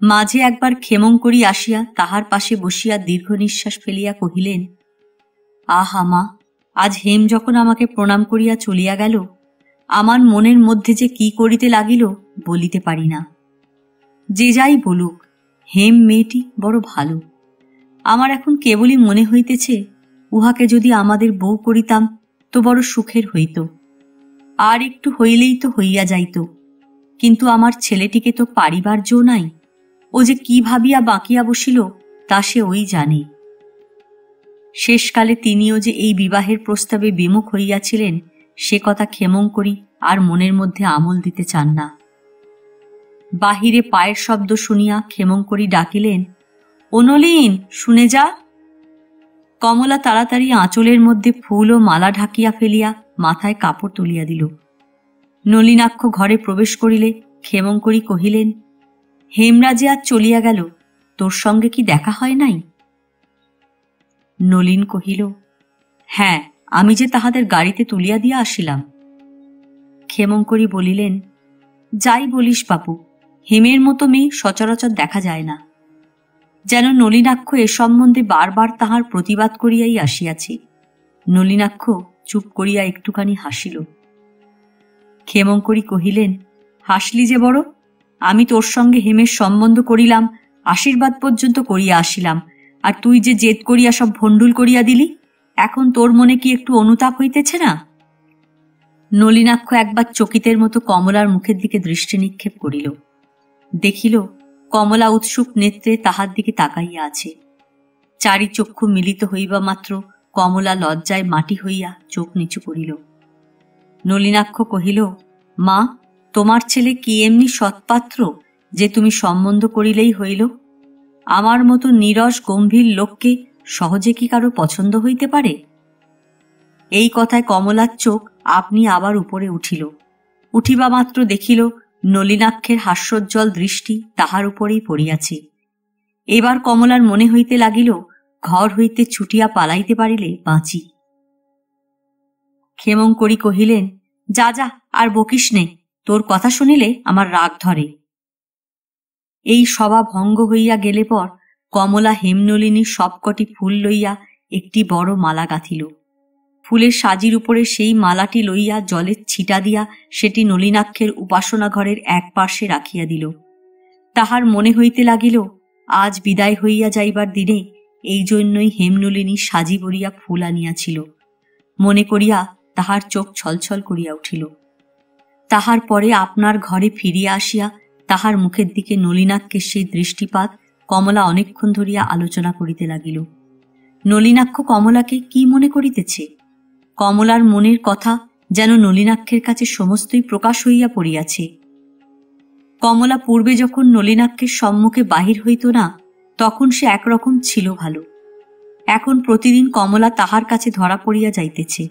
Speaker 1: মাঝে একবার ক্ষেমংকরী আসিয়া তাহার পাশে বসিয়া দীর্ঘ নিঃশ্বাস ফেলিয়া কহিলেন, আহা মা, আজ হেম যখন আমাকে প্রণাম করিয়া চলিয়া গেল, আমার মনের মধ্যে যে কি করিতে লাগিল বলিতে পারি না। যে যাই বলুক, হেম মেয়েটি বড় ভালো। আমার এখন কেবলই মনে হইতেছে, উহাকে যদি আমাদের বউ করিতাম তো বড় সুখের হইত, আর একটু হইলেই তো হইয়া যাইত, কিন্তু আমার ছেলেটিকে তো পারিবার জো নাই, ও যে কি ভাবিয়া বাঁকিয়া বসিল তা সে ওই জানে। শেষকালে তিনিও যে এই বিবাহের প্রস্তাবে বিমুখ হইয়াছিলেন সে কথা ক্ষেমংকরী আর মনের মধ্যে আমল দিতে চান না। বাহিরে পায়ের শব্দ শুনিয়া ক্ষেমংকরী ডাকিলেন, ও নলিন, শুনে যা। কমলা তাড়াতাড়ি আঁচলের মধ্যে ফুল ও মালা ঢাকিয়া ফেলিয়া মাথায় কাপড় তুলিয়া দিল। নলিনাক্ষ ঘরে প্রবেশ করিলে ক্ষেমংকরী কহিলেন, হেমরাজে আজ চলিয়া গেল, তোর সঙ্গে কি দেখা হয় নাই? নলিন কহিল, হ্যাঁ, আমি যে তাহাদের গাড়িতে তুলিয়া দিয়া আসিলাম। ক্ষেমংকরী বলিলেন, যাই বলিস বাপু, হেমের মতো মেয়ে সচরাচর দেখা যায় না। যেন নলিনাক্ষ এ সম্বন্ধে বারবার তাহার প্রতিবাদ করিয়াই আসিয়াছে। নলিনাক্ষ চুপ করিয়া একটুখানি হাসিল। ক্ষেমংকরী কহিলেন, হাসলি যে বড়, আমি তোর সঙ্গে হেমের সম্বন্ধ করিলাম, আশীর্বাদ পর্যন্ত করিয়া আসিলাম, আর তুই যে জেদ করিয়া সব ভণ্ডুল করিয়া দিলি, এখন তোর মনে কি একটু অনুতাপ হইতেছে না? নলিনাক্ষ একবার চকিতের মতো কমলার মুখের দিকে দৃষ্টি নিক্ষেপ করিল। দেখিল কমলা উৎসুক নেত্রে তাহার দিকে তাকাইয়া আছে। চারি চক্ষু মিলিত হইবা মাত্র কমলা লজ্জায় মাটি হইয়া চোখ নিচু করিল। নলিনাক্ষ কহিল, মা, তোমার ছেলে কি এমনি সৎপাত্র যে তুমি সম্বন্ধ করিলেই হইল? আমার মতো নীরস গম্ভীর লোককে সহজে কি কারো পছন্দ হইতে পারে? এই কথায় কমলার চোখ আপনি আবার উপরে উঠিল। উঠিবা মাত্র দেখিল নলিনাক্ষের হাস্যোজ্জ্বল দৃষ্টি তাহার উপরেই পড়িয়াছে। এবার কমলার মনে হইতে লাগিল, ঘর হইতে ছুটিয়া পালাইতে পারিলে বাঁচি। ক্ষেমংকরী কহিলেন, যা যা, আর বকিস নে, তোর কথা শুনিলে আমার রাগ ধরে। এই সভা ভঙ্গ হইয়া গেলে পর কমলা হেমনলিনীর সবকটি ফুল লইয়া একটি বড় মালা গাঁথিল। ফুলের সাজির উপরে সেই মালাটি লইয়া জলের ছিটা দিয়া সেটি নলিনাক্ষের উপাসনা ঘরের এক পার্শ্বে রাখিয়া দিল। তাহার মনে হইতে লাগিল, আজ বিদায় হইয়া যাইবার দিনে এই জন্যই হেমনলিনী সাজি করিয়া ফুল আনিয়াছিল। মনে করিয়া তাহার চোখ ছলছল করিয়া উঠিল। তাহার পরে আপনার ঘরে ফিরিয়া আসিয়া তাহার মুখের দিকে নলিনাক্ষের সেই দৃষ্টিপাত কমলা অনেকক্ষণ ধরিয়া আলোচনা করিতে লাগিল। নলিনাক্ষ কমলাকে কি মনে করিতেছে? কমলার মনের কথা যেন নলিনাক্ষের কাছে সমস্তই প্রকাশ হইয়া পড়িয়াছে। কমলা পূর্বে যখন নলিনাক্ষের সম্মুখে বাহির হইত না, তখন সে একরকম ছিল ভালো। এখন প্রতিদিন কমলা তাহার কাছে ধরা পড়িয়া যাইতেছে।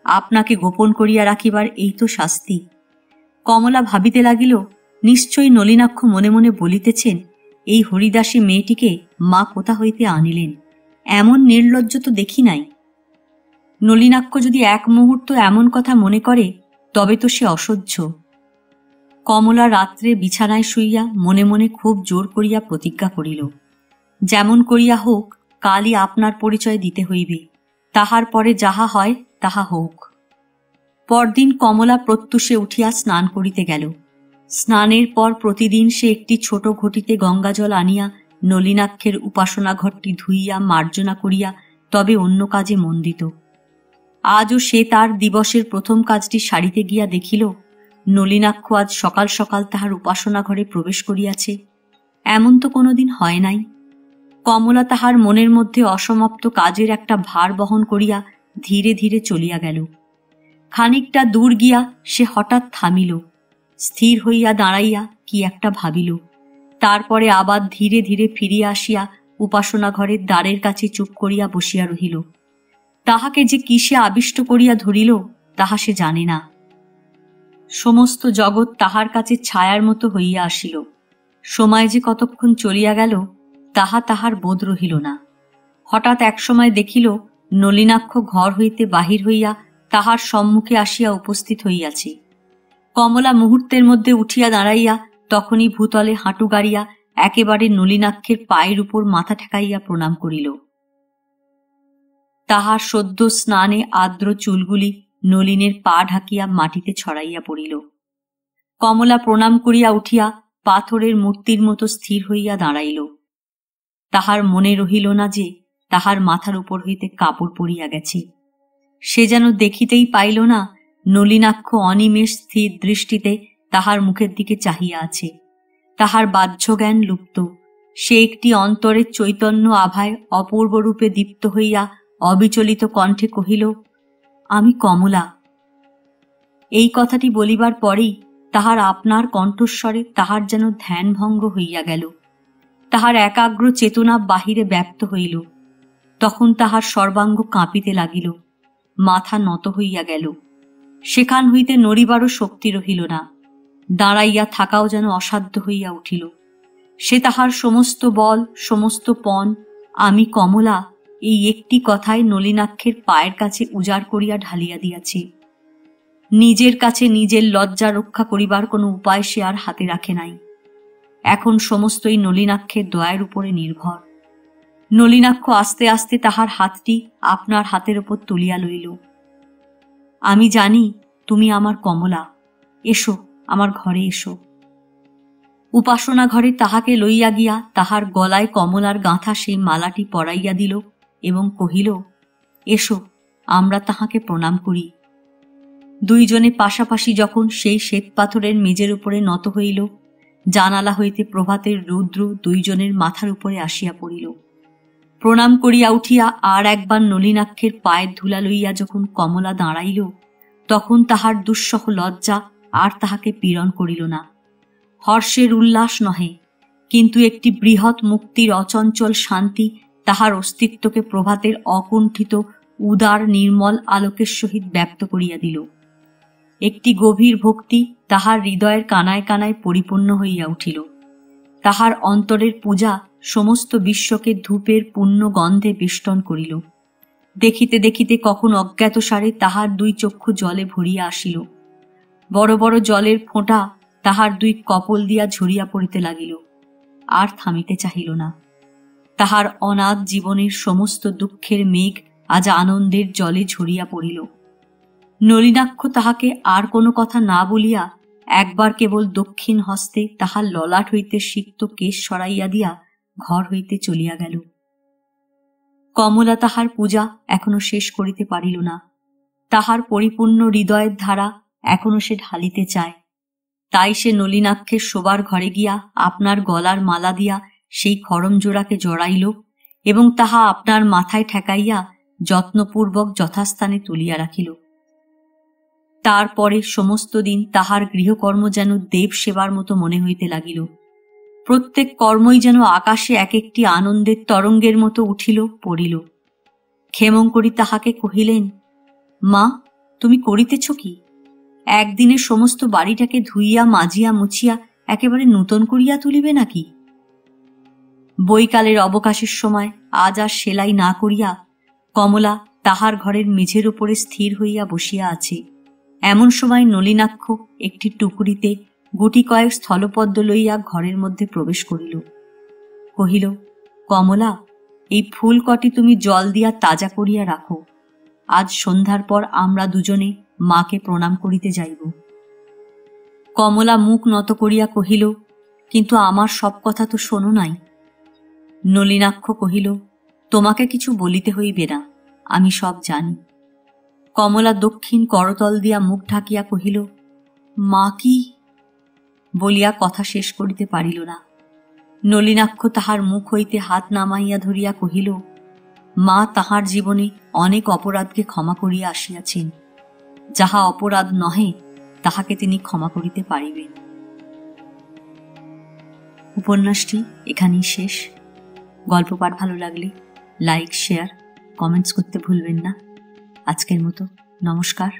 Speaker 1: আপনাকে গোপন করিয়া রাখিবার এই তো শাস্তি। কমলা ভাবিতে লাগিল, নিশ্চয়ই নলিনাক্ষ মনে মনে বলিতেছেন, এই হরিদাসী মেয়েটিকে মা কোথা হইতে আনিলেন, এমন নির্লজ্জ তো দেখি নাই। নলিনাক্ষ যদি এক মুহূর্ত এমন কথা মনে করে তবে তো সে অসহ্য। কমলা রাত্রে বিছানায় শুইয়া মনে মনে খুব জোর করিয়া প্রতিজ্ঞা করিল, যেমন করিয়া হোক কালই আপনার পরিচয় দিতে হইবে, তাহার পরে যাহা হয় তাহা হোক। পরদিন কমলা প্রত্যুষে উঠিয়া স্নান করিতে গেল। স্নানের পর প্রতিদিন সে একটি ছোট ঘটিতে গঙ্গাজল আনিয়া নলিনাক্ষের উপাসনা ঘরটি ধুইয়া মার্জনা করিয়া তবে অন্য কাজে মন দিত। আজও সে তার দিবসের প্রথম কাজটি সারিতে গিয়া দেখিল, নলিনাক্ষ আজ সকাল সকাল তাহার উপাসনা ঘরে প্রবেশ করিয়াছে। এমন তো কোনোদিন হয় নাই। কমলা তাহার মনের মধ্যে অসমাপ্ত কাজের একটা ভার বহন করিয়া ধীরে ধীরে চলিয়া গেল। খানিকটা দূর গিয়া সে হঠাৎ থামিল, স্থির হইয়া দাঁড়াইয়া কি একটা ভাবিল। তারপরে আবার ধীরে ধীরে ফিরিয়া আসিয়া উপাসনা ঘরের দ্বারের কাছে চুপ করিয়া বসিয়া রহিল। তাহাকে যে কিসে আবিষ্ট করিয়া ধরিল তাহা সে জানে না। সমস্ত জগৎ তাহার কাছে ছায়ার মতো হইয়া আসিল। সময় যে কতক্ষণ চলিয়া গেল তাহা তাহার বোধ রহিল না। হঠাৎ একসময় দেখিল নলিনাক্ষ ঘর হইতে বাহির হইয়া তাহার সম্মুখে আসিয়া উপস্থিত হইয়াছে। কমলা মুহূর্তের মধ্যে উঠিয়া দাঁড়াইয়া তখনই ভূতলে হাঁটু গাড়িয়া একেবারে নলিনাক্ষের পায়ের উপর মাথা ঠেকাইয়া প্রণাম করিল। তাহার সদ্য স্নানে আর্দ্র চুলগুলি নলিনের পা ঢাকিয়া মাটিতে ছড়াইয়া পড়িল। কমলা প্রণাম করিয়া উঠিয়া পাথরের মূর্তির মতো স্থির হইয়া দাঁড়াইল। তাহার মনে রহিল না যে তাহার মাথার উপর হইতে কাপড় পড়িয়া গেছে। সে যেন দেখিতেই পাইল না নলিনাক্ষ অনিমেষ স্থির দৃষ্টিতে তাহার মুখের দিকে চাহিয়া আছে। তাহার বাহ্য জ্ঞান লুপ্ত। সে একটি অন্তরের চৈতন্য আভায় অপূর্ব রূপে দীপ্ত হইয়া অবিচলিত কণ্ঠে কহিল, আমি কমলা। এই কথাটি বলিবার পরেই তাহার আপনার কণ্ঠস্বরে তাহার যেন ধ্যানভঙ্গ হইয়া গেল। তাহার একাগ্র চেতনা বাহিরে ব্যক্ত হইল। তখন তাহার সর্বাঙ্গ কাঁপিতে লাগিল, মাথা নত হইয়া গেল। সেখান হইতে নড়িবারও শক্তি রহিল না। দাঁড়াইয়া থাকাও যেন অসাধ্য হইয়া উঠিল। সে তাহার সমস্ত বল, সমস্ত পণ, আমি কমলা, এই একটি কথায় নলিনাক্ষের পায়ের কাছে উজাড় করিয়া ঢালিয়া দিয়াছে। নিজের কাছে নিজের লজ্জা রক্ষা করিবার কোনো উপায় সে আর হাতে রাখে নাই। এখন সমস্তই নলিনাক্ষের দয়ার উপরে নির্ভর। নলিনাক্ষ আস্তে আস্তে তাহার হাতটি আপনার হাতের ওপর তুলিয়া লইল। আমি জানি তুমি আমার কমলা, এসো আমার ঘরে এসো। উপাসনা ঘরে তাহাকে লইয়া গিয়া তাহার গলায় কমলার গাঁথা সেই মালাটি পরাইয়া দিল এবং কহিল, এসো আমরা তাহাকে প্রণাম করি। দুইজনে পাশাপাশি যখন সেই শ্বেত পাথরের মেজের উপরে নত হইল, জানালা হইতে প্রভাতের রৌদ্র দুইজনের মাথার উপরে আসিয়া পড়িল। প্রণাম করিয়া উঠিয়া আর একবার নলিনাক্ষের পায়ের ধুলা লইয়া যখন কমলা দাঁড়াইল, তখন তাহার দুঃসহ লজ্জা আর তাহাকে পীড়ন করিল না। হর্ষের উল্লাস নহে, কিন্তু একটি বৃহৎ মুক্তির অচঞ্চল শান্তি তাহার অস্তিত্বকে প্রভাতের অকুণ্ঠিত উদার নির্মল আলোকের সহিত ব্যক্ত করিয়া দিল। একটি গভীর ভক্তি তাহার হৃদয়ের কানায় কানায় পরিপূর্ণ হইয়া উঠিল। তাহার অন্তরের পূজা সমস্ত বিশ্বকে ধূপের পুণ্য গন্ধে বেষ্টন করিল। দেখিতে দেখিতে কখন অজ্ঞাতসারে তাহার দুই চক্ষু জলে ভরিয়া আসিল। বড় বড় জলের ফোঁটা তাহার দুই কপল দিয়া ঝরিয়া পড়িতে লাগিল, আর থামিতে চাহিল না। তাহার অনাথ জীবনের সমস্ত দুঃখের মেঘ আজ আনন্দের জলে ঝরিয়া পড়িল। নলিনাক্ষ তাহাকে আর কোনো কথা না বলিয়া একবার কেবল দক্ষিণ হস্তে তাহার ললাট হইতে সিক্ত কেশ সরাইয়া দিয়া ঘর হইতে চলিয়া গেল। কমলা তাহার পূজা এখনো শেষ করিতে পারিল না। তাহার পরিপূর্ণ হৃদয়ের ধারা এখনো সে ঢালিতে চায়। তাই সে নলিনাক্ষের শোবার ঘরে গিয়া আপনার গলার মালা দিয়া সেই খড়মজোড়াকে জড়াইল এবং তাহা আপনার মাথায় ঠেকাইয়া যত্নপূর্বক যথাস্থানে তুলিয়া রাখিল। তারপরে সমস্ত দিন তাহার গৃহকর্ম যেন দেব সেবার মতো মনে হইতে লাগিল। প্রত্যেক কর্মই যেন আকাশে এক একটি আনন্দের তরঙ্গের মতো উঠিল পড়িল। ক্ষেমঙ্করী তাহাকে কহিলেন, মা, তুমি করিতেছ কি? একদিনে সমস্ত বাড়িটাকে ধুইয়া মাজিয়া মুছিয়া একেবারে নূতন করিয়া তুলিবে নাকি? বৈকালের অবকাশের সময় আজ আর সেলাই না করিয়া কমলা তাহার ঘরের মেঝের উপরে স্থির হইয়া বসিয়া আছে। এমন সময় নলিনাক্ষ একটি টুকরিতে গুটি কয়েক স্থলপদ্ম লইয়া ঘরের মধ্যে প্রবেশ করিল। কহিল, কমলা, এই ফুল কটি তুমি জল দিয়া তাজা করিয়া রাখো। আজ সন্ধ্যার পর আমরা দুজনে মাকে প্রণাম করিতে যাইব। কমলা মুখ নত করিয়া কহিল, কিন্তু আমার সব কথা তো শোনো নাই। নলিনাক্ষ কহিল, তোমাকে কিছু বলিতে হইবে না, আমি সব জানি। কমলা দক্ষিণ করতল দিয়া মুখ ঢাকিয়া কহিল, মা কি? বলিয়া কথা শেষ করিতে পারিল না। নলিনাক্ষ তাহার মুখ হইতে হাত নামাইয়া ধরিয়া কহিল, মা তাহার জীবনে অনেক অপরাধকে ক্ষমা করিয়া আসিয়াছেন। যাহা অপরাধ নহে তাহাকে তিনি ক্ষমা করিতে পারিবেন। উপন্যাসটি এখানেই শেষ। গল্প পাঠ ভালো লাগলে লাইক, শেয়ার, কমেন্টস করতে ভুলবেন না। আজকের মতো নমস্কার।